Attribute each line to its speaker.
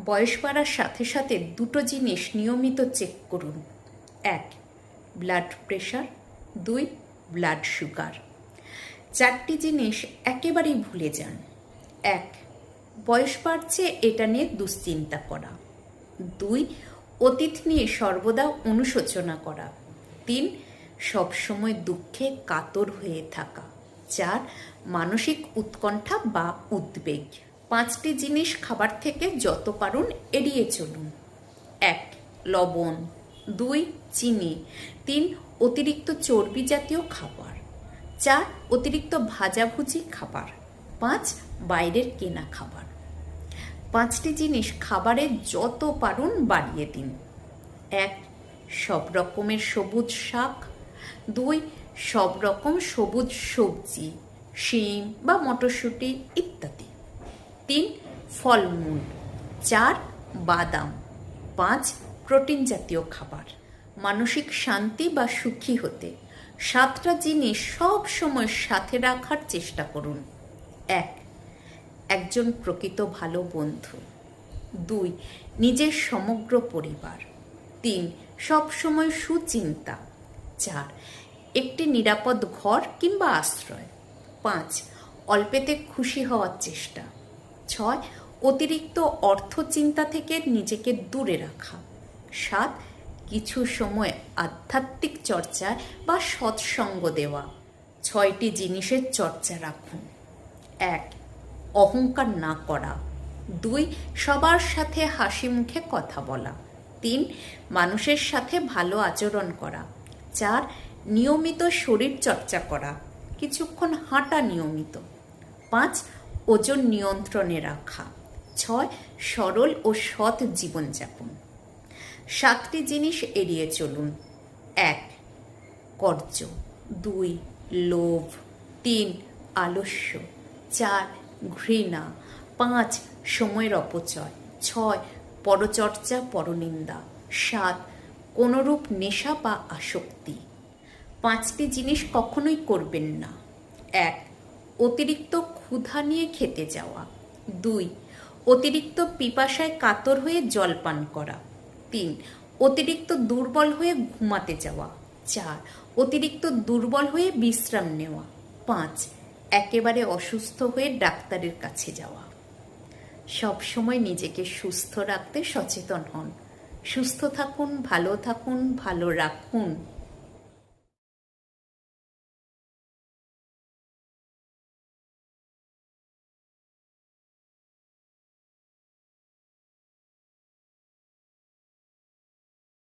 Speaker 1: বয়স বাড়ার সাথে সাথে দুটো জিনিস নিয়মিত চেক করুন। 1. Blood pressure. 2. Blood sugar. 4টি জিনিস একেবারেই ভুলে যান। 1. বয়স বাড়ছে এটা নিয়ে দুশ্চিন্তা করা। 2. অতীত নিয়ে সর্বদা অনুশোচনা করা। 3. সবসময় দুঃখে কাতর হয়ে থাকা। 4. মানসিক উৎকণ্ঠা বা উদ্বেগ। 5টি জিনিস খাবার থেকে যত পারুন এড়িয়ে চলুন। 1. লবণ। 2. চিনি। 3. অতিরিক্ত চর্বি জাতীয় খাবার। 4. অতিরিক্ত ভাজাভুজি খাবার। 5. বাইরের কেনা খাবার। 5টি জিনিস খাবারে যত পারুন বাড়িয়ে দিন। 1. সব রকমের সবুজ শাক। 2. সব রকম সবুজ সবজি, শিম বা মটরশুঁটি ইত্যাদি। 3. ফলমূল। 4. বাদাম। 5. প্রোটিন জাতীয় খাবার। মানসিক শান্তি বা সুখী হতে 7টা জিনিস সব সময় সাথে রাখার চেষ্টা করুন। 1. একজন প্রকৃত ভালো বন্ধু। 2. নিজের সমগ্র পরিবার। 3. সব সময় সুচিন্তা। 4. একটি নিরাপদ ঘর কিংবা আশ্রয়। 5. অল্পেতে খুশি হওয়ার চেষ্টা। 6. অতিরিক্ত অর্থ চিন্তা থেকে নিজেকে দূরে রাখা। 7. কিছু সময় আধ্যাত্মিক চর্চায় বা সৎসঙ্গ দেওয়া। 6টি জিনিসের চর্চা রাখুন। 1. অহংকার না করা। 2. সবার সাথে হাসি মুখে কথা বলা। 3. মানুষের সাথে ভালো আচরণ করা। 4. নিয়মিত শরীর চর্চা করা, কিছুক্ষণ হাঁটা নিয়মিত। 5. ওজন নিয়ন্ত্রণে রাখা। 6. সরল ও সৎ জীবনযাপন। 7টি জিনিস এড়িয়ে চলুন। 1. কর্য। 2. লোভ। 3. আলস্য। 4. ঘৃণা। 5. সময়ের অপচয়। 6. পরচর্চা পরনিন্দা। 7. কোনরূপ নেশা বা আসক্তি। 5টি জিনিস কখনোই করবেন না। 1. অতিরিক্ত ক্ষুধা নিয়ে খেতে যাওয়া। 2. অতিরিক্ত পিপাসায় কাতর হয়ে জল পান করা। 3. অতিরিক্ত দুর্বল হয়ে ঘুমাতে যাওয়া। 4. অতিরিক্ত দুর্বল হয়ে বিশ্রাম নেওয়া। 5. একেবারে অসুস্থ হয়ে ডাক্তারের কাছে যাওয়া। সবসময় নিজেকে সুস্থ রাখতে সচেতন হন। সুস্থ থাকুন, ভালো রাখুন।